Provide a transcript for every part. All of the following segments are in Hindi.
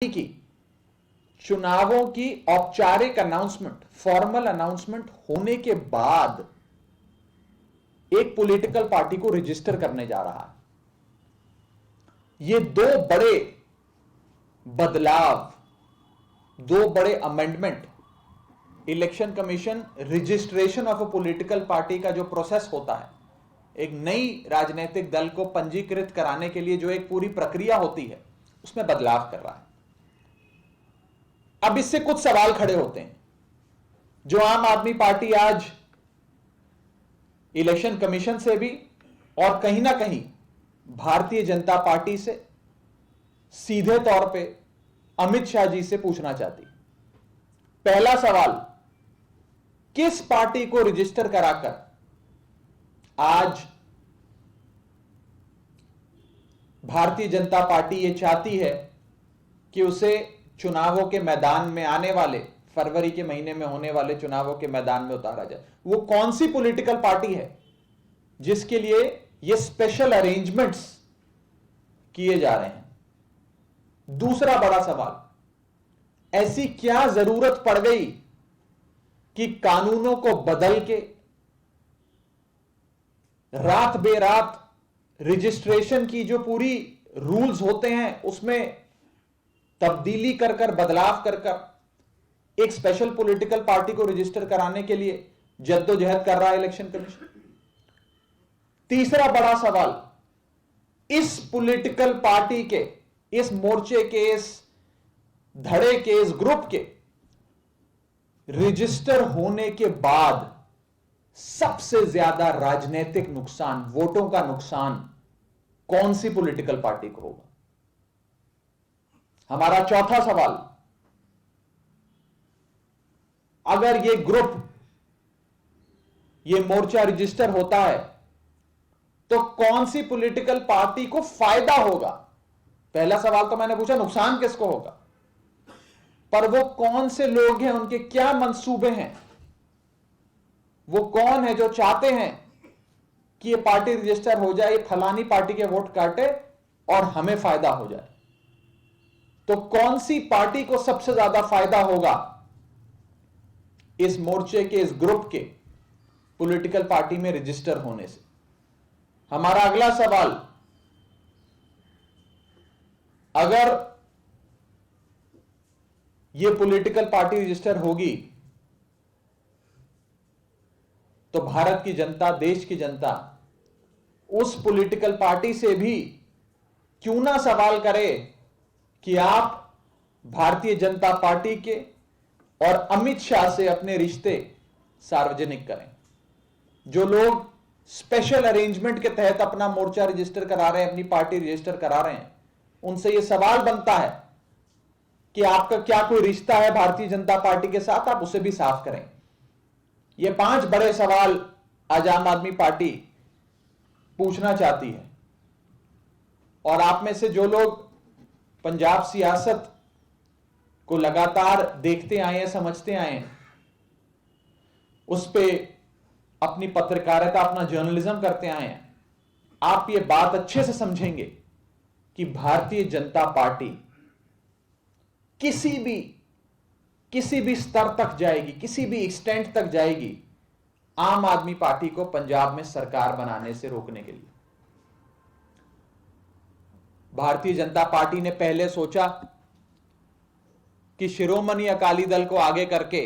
की चुनावों की औपचारिक अनाउंसमेंट, फॉर्मल अनाउंसमेंट होने के बाद एक पॉलिटिकल पार्टी को रजिस्टर करने जा रहा है। ये दो बड़े बदलाव, दो बड़े amendment, election commission registration of a political party का जो प्रोसेस होता है, एक नई राजनीतिक दल को पंजीकृत कराने के लिए जो एक पूरी प्रक्रिया होती है, उसमें बदलाव कर रहा है। अब इससे कुछ सवाल खड़े होते हैं। जो आम आदमी पार्टी आज इलेक्शन कमीशन से भी और कहीं ना कहीं भारतीय जनता पार्टी से सीधे तौर पे अमित शाह जी से पूछना चाहती। पहला सवाल, किस पार्टी को रजिस्टर कराकर आज भारतीय जनता पार्टी यह चाहती है कि उसे चुनावों के मैदान में आने वाले फरवरी के महीने में होने वाले चुनावों के मैदान में उतारा जाए? वो कौन सी पॉलिटिकल पार्टी है जिसके लिए ये स्पेशल अरेंजमेंट्स किए जा रहे हैं? दूसरा बड़ा सवाल, ऐसी क्या जरूरत पड़ गई कि कानूनों को बदल के रात बेरात रजिस्ट्रेशन की जो पूरी रूल्स होते हैं उसमें तब्दीली कर कर, बदलाव कर कर एक स्पेशल पॉलिटिकल पार्टी को रजिस्टर कराने के लिए जद्दोजहद कर रहा है इलेक्शन कमीशन? तीसरा बड़ा सवाल, इस पॉलिटिकल पार्टी के, इस मोर्चे के, इस धड़े के, इस ग्रुप के रजिस्टर होने के बाद सबसे ज्यादा राजनीतिक नुकसान, वोटों का नुकसान कौन सी पॉलिटिकल पार्टी को होगा? हमारा चौथा सवाल, अगर ये ग्रुप, ये मोर्चा रजिस्टर होता है तो कौन सी पॉलिटिकल पार्टी को फायदा होगा? पहला सवाल तो मैंने पूछा नुकसान किसको होगा, पर वो कौन से लोग हैं, उनके क्या मंसूबे हैं, वो कौन है जो चाहते हैं कि ये पार्टी रजिस्टर हो जाए, फलानी पार्टी के वोट काटे और हमें फायदा हो जाए? तो कौन सी पार्टी को सबसे ज्यादा फायदा होगा इस मोर्चे के, इस ग्रुप के पॉलिटिकल पार्टी में रजिस्टर होने से? हमारा अगला सवाल, अगर यह पॉलिटिकल पार्टी रजिस्टर होगी तो भारत की जनता, देश की जनता उस पॉलिटिकल पार्टी से भी क्यों ना सवाल करे कि आप भारतीय जनता पार्टी के और अमित शाह से अपने रिश्ते सार्वजनिक करें। जो लोग स्पेशल अरेंजमेंट के तहत अपना मोर्चा रजिस्टर करा रहे हैं, अपनी पार्टी रजिस्टर करा रहे हैं, उनसे यह सवाल बनता है कि आपका क्या कोई रिश्ता है भारतीय जनता पार्टी के साथ, आप उसे भी साफ करें। ये 5 बड़े सवाल आज आम आदमी पार्टी पूछना चाहती है। और आप में से जो लोग पंजाब सियासत को लगातार देखते आए हैं, समझते आए हैं, उस पे अपनी पत्रकारिता, अपना जर्नलिज्म करते आए हैं, आप ये बात अच्छे से समझेंगे कि भारतीय जनता पार्टी किसी भी स्तर तक जाएगी, किसी भी एक्सटेंट तक जाएगी आम आदमी पार्टी को पंजाब में सरकार बनाने से रोकने के लिए। भारतीय जनता पार्टी ने पहले सोचा कि शिरोमणि अकाली दल को आगे करके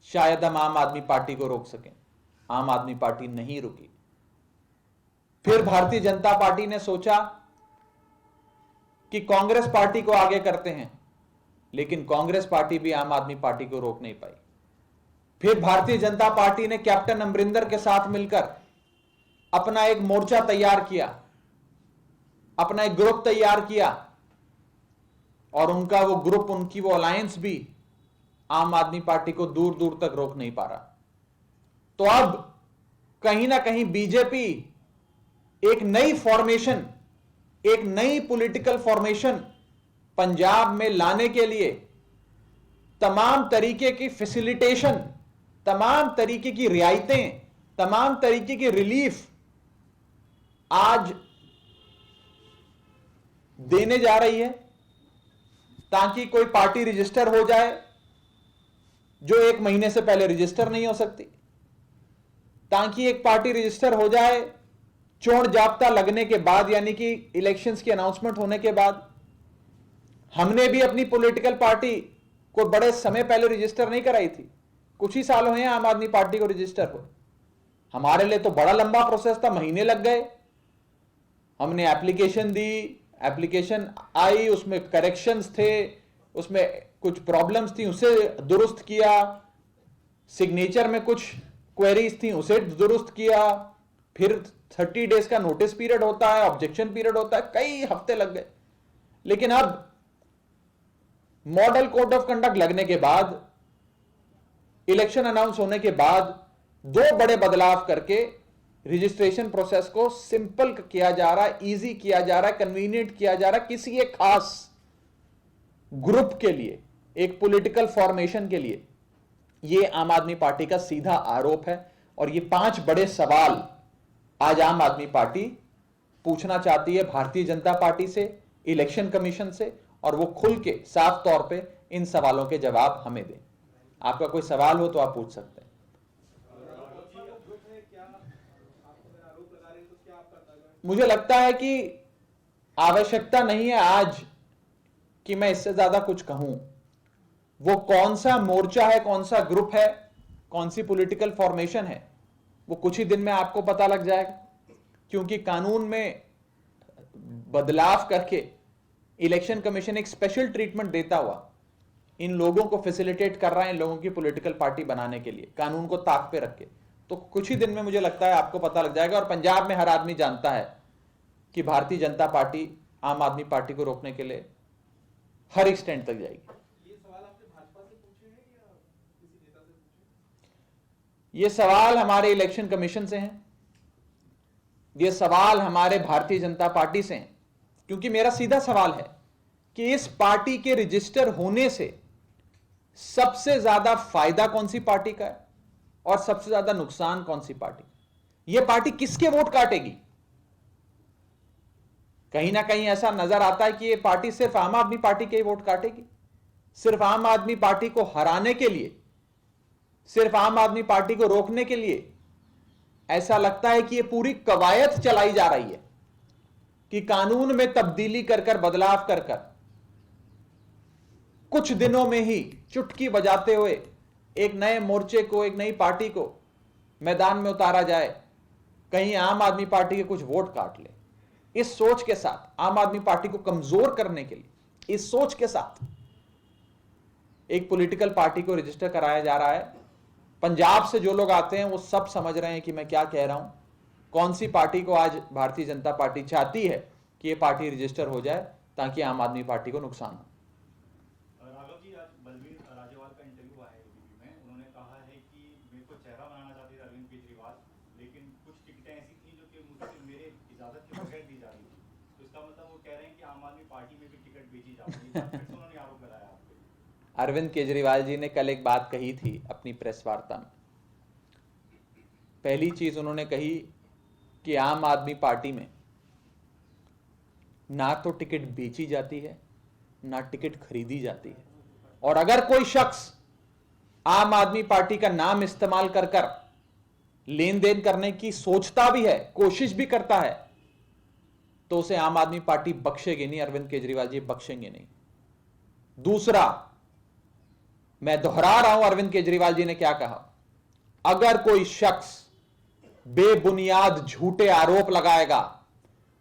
शायद हम आम आदमी पार्टी को रोक सकें। आम आदमी पार्टी नहीं रुकी। फिर भारतीय जनता पार्टी ने सोचा कि कांग्रेस पार्टी को आगे करते हैं, लेकिन कांग्रेस पार्टी भी आम आदमी पार्टी को रोक नहीं पाई। फिर भारतीय जनता पार्टी ने कैप्टन अमरिंदर के साथ मिलकर अपना एक मोर्चा तैयार किया, अपना एक ग्रुप तैयार किया, और उनका वो ग्रुप, उनकी वो अलायंस भी आम आदमी पार्टी को दूर दूर तक रोक नहीं पा रहा। तो अब कहीं ना कहीं बीजेपी एक नई फॉर्मेशन, एक नई पॉलिटिकल फॉर्मेशन पंजाब में लाने के लिए तमाम तरीके की फैसिलिटेशन, तमाम तरीके की रियायतें, तमाम तरीके की रिलीफ आज देने जा रही है। ताकि कोई पार्टी रजिस्टर हो जाए जो 1 महीने से पहले रजिस्टर नहीं हो सकती, ताकि एक पार्टी रजिस्टर हो जाए चोर जाब्ता लगने के बाद, यानी कि इलेक्शंस की अनाउंसमेंट होने के बाद। हमने भी अपनी पॉलिटिकल पार्टी को बड़े समय पहले रजिस्टर नहीं कराई थी, कुछ ही साल हुए हैं आम आदमी पार्टी को रजिस्टर हो। हमारे लिए तो बड़ा लंबा प्रोसेस था, महीने लग गए। हमने एप्लीकेशन दी, एप्लीकेशन आई, उसमें करेक्शंस थे, उसमें कुछ प्रॉब्लम्स थी, उसे दुरुस्त किया, सिग्नेचर में कुछ क्वेरीज थी, उसे दुरुस्त किया, फिर 30 डेज का नोटिस पीरियड होता है, ऑब्जेक्शन पीरियड होता है, कई हफ्ते लग गए। लेकिन अब मॉडल कोड ऑफ कंडक्ट लगने के बाद, इलेक्शन अनाउंस होने के बाद 2 बड़े बदलाव करके रजिस्ट्रेशन प्रोसेस को सिंपल किया जा रहा है, इजी किया जा रहा है, कन्वीनियंट किया जा रहा है किसी एक खास ग्रुप के लिए, एक पॉलिटिकल फॉर्मेशन के लिए। यह आम आदमी पार्टी का सीधा आरोप है। और ये 5 बड़े सवाल आज आम आदमी पार्टी पूछना चाहती है भारतीय जनता पार्टी से, इलेक्शन कमीशन से, और वो खुल के साफ तौर पे इन सवालों के जवाब हमें दें। आपका कोई सवाल हो तो आप पूछ सकते हैं। मुझे लगता है कि आवश्यकता नहीं है आज कि मैं इससे ज्यादा कुछ कहूं। वो कौन सा मोर्चा है, कौन सा ग्रुप है, कौन सी पॉलिटिकल फॉर्मेशन है, वो कुछ ही दिन में आपको पता लग जाएगा। क्योंकि कानून में बदलाव करके इलेक्शन कमीशन एक स्पेशल ट्रीटमेंट देता हुआ इन लोगों को फैसिलिटेट कर रहा है, इन लोगों की पॉलिटिकल पार्टी बनाने के लिए, कानून को ताक पे रख के। तो कुछ ही दिन में मुझे लगता है आपको पता लग जाएगा। और पंजाब में हर आदमी जानता है कि भारतीय जनता पार्टी आम आदमी पार्टी को रोकने के लिए हर एक्सटेंट तक जाएगी। ये सवाल आपने भाजपा से पूछे हैं या किसी नेता से पूछे? ये सवाल हमारे इलेक्शन कमीशन से हैं, ये सवाल हमारे भारतीय जनता पार्टी से हैं। क्योंकि मेरा सीधा सवाल है कि इस पार्टी के रजिस्टर होने से सबसे ज्यादा फायदा कौन सी पार्टी का है और सबसे ज्यादा नुकसान कौन सी पार्टी? यह पार्टी किसके वोट काटेगी? कहीं ना कहीं ऐसा नजर आता है कि यह पार्टी सिर्फ आम आदमी पार्टी के ही वोट काटेगी, सिर्फ आम आदमी पार्टी को हराने के लिए, सिर्फ आम आदमी पार्टी को रोकने के लिए। ऐसा लगता है कि यह पूरी कवायद चलाई जा रही है कि कानून में तब्दीली कर कर, बदलाव कर कर, कुछ दिनों में ही चुटकी बजाते हुए एक नए मोर्चे को, एक नई पार्टी को मैदान में उतारा जाए, कहीं आम आदमी पार्टी के कुछ वोट काट ले। इस सोच के साथ, आम आदमी पार्टी को कमजोर करने के लिए, इस सोच के साथ एक पॉलिटिकल पार्टी को रजिस्टर कराया जा रहा है। पंजाब से जो लोग आते हैं वो सब समझ रहे हैं कि मैं क्या कह रहा हूं। कौन सी पार्टी को आज भारतीय जनता पार्टी चाहती है कि यह पार्टी रजिस्टर हो जाए ताकि आम आदमी पार्टी को नुकसान हो। अरविंद केजरीवाल जी ने कल एक बात कही थी अपनी प्रेस वार्ता में। पहली चीज उन्होंने कही कि आम आदमी पार्टी में ना तो टिकट बेची जाती है, ना टिकट खरीदी जाती है। और अगर कोई शख्स आम आदमी पार्टी का नाम इस्तेमाल कर कर लेन देन करने की सोचता भी है, कोशिश भी करता है, तो उसे आम आदमी पार्टी बख्शेगी नहीं। अरविंद केजरीवाल जी बख्शेंगे नहीं। दूसरा, मैं दोहरा रहा हूं अरविंद केजरीवाल जी ने क्या कहा। अगर कोई शख्स बेबुनियाद झूठे आरोप लगाएगा,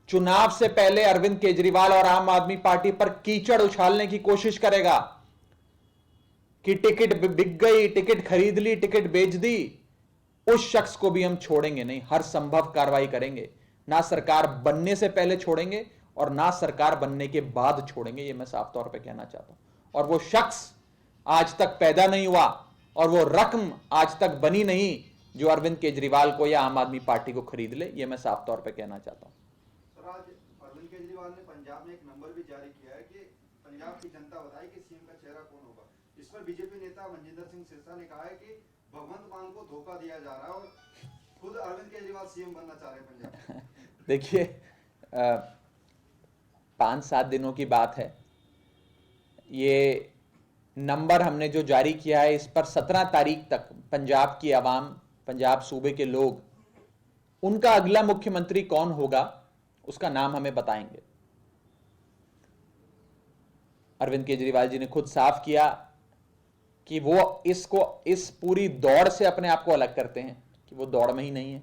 चुनाव से पहले अरविंद केजरीवाल और आम आदमी पार्टी पर कीचड़ उछालने की कोशिश करेगा कि टिकट बिक गई, टिकट खरीद ली, टिकट बेच दी, उस शख्स को भी हम छोड़ेंगे नहीं। हर संभव कार्रवाई करेंगे। ना सरकार बनने से पहले छोड़ेंगे और ना सरकार बनने के बाद छोड़ेंगे। यह मैं साफ तौर पे कहना चाहता हूं। और वो शख्स आज तक पैदा नहीं हुआ और वो रकम आज तक बनी नहीं जो अरविंद केजरीवाल को या आम आदमी पार्टी को खरीद ले। यह मैं साफ तौर पे कहना चाहता हूं। सर, आज अरविंद केजरीवाल ने पंजाब में एक नंबर भी जारी किया है कि पंजाब की जनता बताए कि सीएम का चेहरा कौन होगा। इस पर बीजेपी नेता मनजिंदर सिंह सिरसा ने कहा है कि भगवंत मान को धोखा दिया जा रहा है और खुद अरविंद केजरीवाल सीएम बनना चाह रहे हैं पंजाब। देखिए, 5-7 दिनों की बात है। ये नंबर हमने जो जारी किया है, इस पर 17 तारीख तक पंजाब की आवाम, पंजाब सूबे के लोग, उनका अगला मुख्यमंत्री कौन होगा उसका नाम हमें बताएंगे। अरविंद केजरीवाल जी ने खुद साफ किया कि वो इस पूरी दौड़ से अपने आप को अलग करते हैं, कि वो दौड़ में ही नहीं है।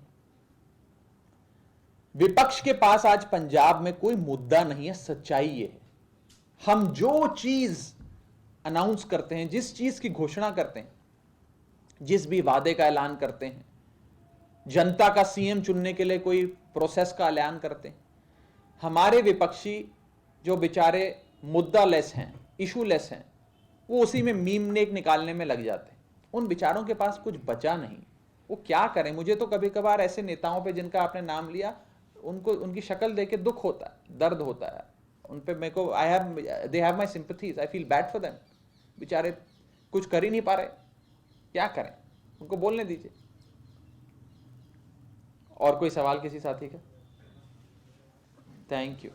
विपक्ष के पास आज पंजाब में कोई मुद्दा नहीं है, सच्चाई ये है। हम जो चीज अनाउंस करते हैं, जिस चीज की घोषणा करते हैं, जिस भी वादे का ऐलान करते हैं, जनता का सीएम चुनने के लिए कोई प्रोसेस का ऐलान करते हैं, हमारे विपक्षी जो बेचारे मुद्दा लेस हैं, इशू लेस हैं, वो उसी में मीम नेक निकालने में लग जाते हैं। उन बेचारों के पास कुछ बचा नहीं, वो क्या करें। मुझे तो कभी कभार ऐसे नेताओं पे जिनका आपने नाम लिया, उनको उनकी शक्ल देख के दुख होता है, दर्द होता है उन पे। मेरे को they have my sympathies, I feel bad for them. बेचारे कुछ कर ही नहीं पा रहे, क्या करें, उनको बोलने दीजिए। और कोई सवाल किसी साथी का? Thank you.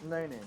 नहीं नहीं